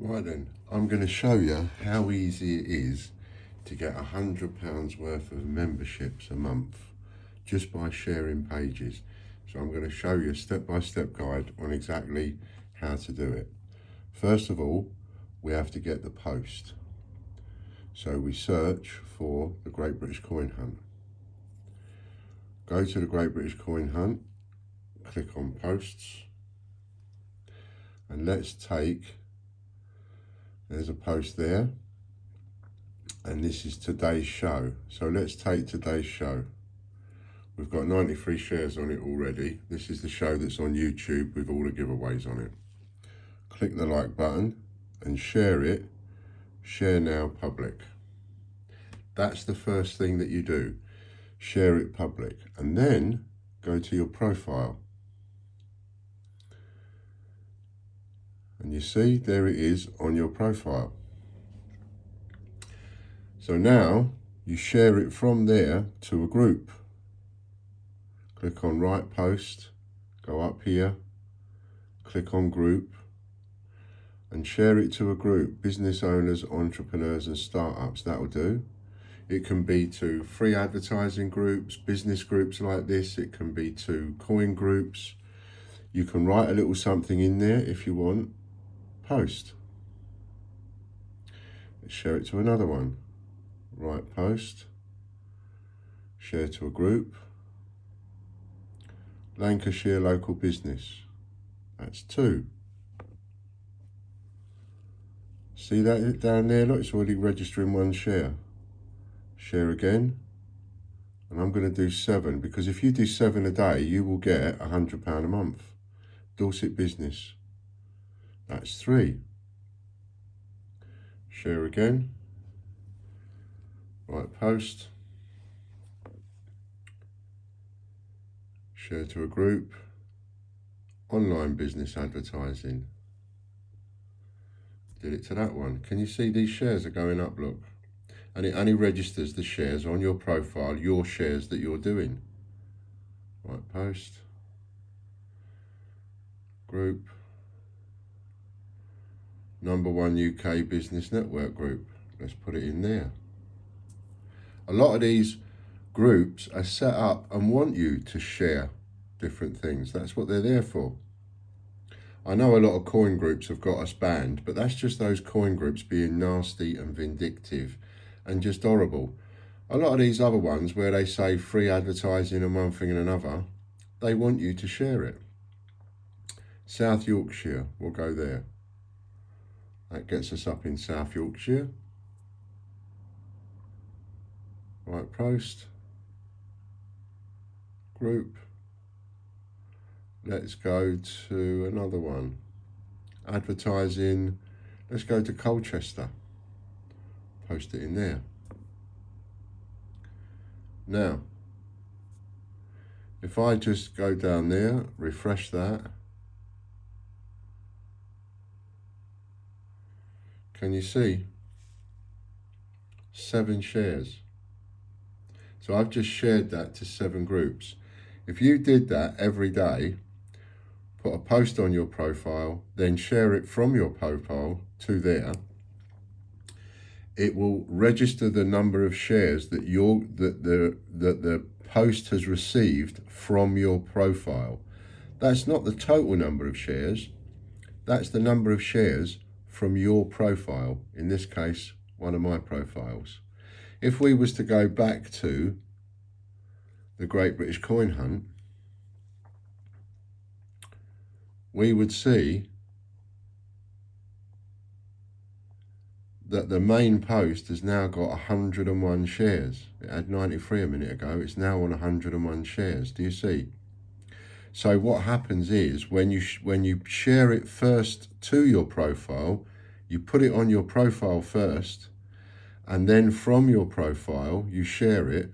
Right then, I'm going to show you how easy it is to get £100 worth of memberships a month just by sharing pages. So I'm going to show you a step-by-step guide on exactly how to do it. First of all, we have to get the post. So we search for the Great British Coin Hunt. Go to the Great British Coin Hunt, click on posts, and let's take, there's a post there, and this is today's show. So let's take today's show. We've got 93 shares on it already. This is the show that's on YouTube with all the giveaways on it. Click the like button and share it. Share now public. That's the first thing that you do. Share it public, and then go to your profile. And you see, there it is on your profile. So now you share it from there to a group. Click on Write Post, go up here, click on Group, and share it to a group. Business owners, entrepreneurs, and startups, that'll do. It can be to free advertising groups, business groups like this. It can be to coin groups. You can write a little something in there if you want. Post. Let's share it to another one. Write post. Share to a group. Lancashire local business. That's 2. See that down there? Look, it's already registering 1 share. Share again. And I'm going to do 7, because if you do 7 a day, you will get £100 a month. Dorset business. That's 3. Share again. Write post. Share to a group. Online business advertising. Did it to that one. Can you see these shares are going up, look? And it only registers the shares on your profile, your shares that you're doing. Right, post. Group. #1 UK Business Network Group. Let's put it in there. A lot of these groups are set up and want you to share different things. That's what they're there for. I know a lot of coin groups have got us banned, but that's just those coin groups being nasty and vindictive and just horrible. A lot of these other ones where they say free advertising and one thing and another, they want you to share it. South Yorkshire, we'll go there. That gets us up in South Yorkshire. Right, post. Group. Let's go to another one. Advertising. Let's go to Colchester. Post it in there. Now, if I just go down there, refresh that. Can you see? 7 shares. So I've just shared that to 7 groups. If you did that every day, put a post on your profile, then share it from your profile to there, it will register the number of shares that the post has received from your profile. That's not the total number of shares. That's the number of shares from your profile. In this case, one of my profiles. If we was to go back to the Great British Coin Hunt, we would see that the main post has now got 101 shares. It had 93 a minute ago. It's now on 101 shares. Do you see? So what happens is when you share it first to your profile, you put it on your profile first, and then from your profile you share it,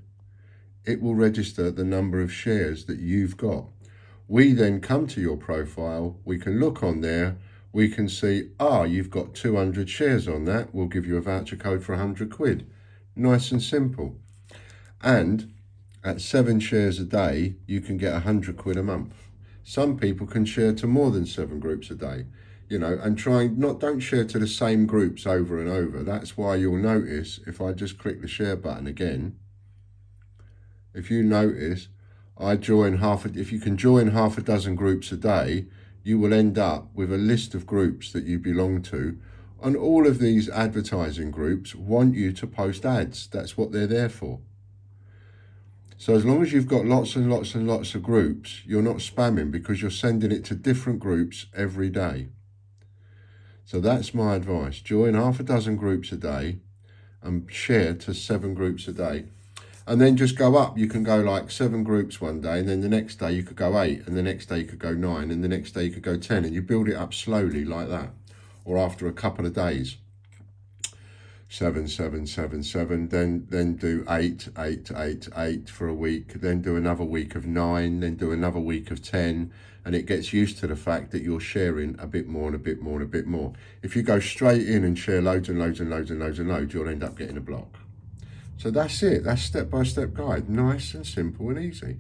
it will register the number of shares that you've got. We then come to your profile, we can look on there, we can see, you've got 200 shares on that, we'll give you a voucher code for 100 quid. Nice and simple. And at 7 shares a day, you can get 100 quid a month. Some people can share to more than 7 groups a day. you know, and don't share to the same groups over and over. That's why you'll notice if I just click the share button again, if you notice, if you can join half a dozen groups a day, you will end up with a list of groups that you belong to. And all of these advertising groups want you to post ads. That's what they're there for. So as long as you've got lots and lots and lots of groups, you're not spamming because you're sending it to different groups every day. So that's my advice. Join half a dozen groups a day and share to 7 groups a day. And then just go up. You can go like 7 groups one day, and then the next day you could go 8, and the next day you could go 9, and the next day you could go 10, and you build it up slowly like that. Or after a couple of days, 7, 7, 7, 7, then do 8, 8, 8, 8 for a week, then do another week of 9, then do another week of 10, and it gets used to the fact that you're sharing a bit more and a bit more and a bit more. If you go straight in and share loads and loads and loads and loads and loads, you'll end up getting a block. So that's it. That's step-by-step guide. Nice and simple and easy.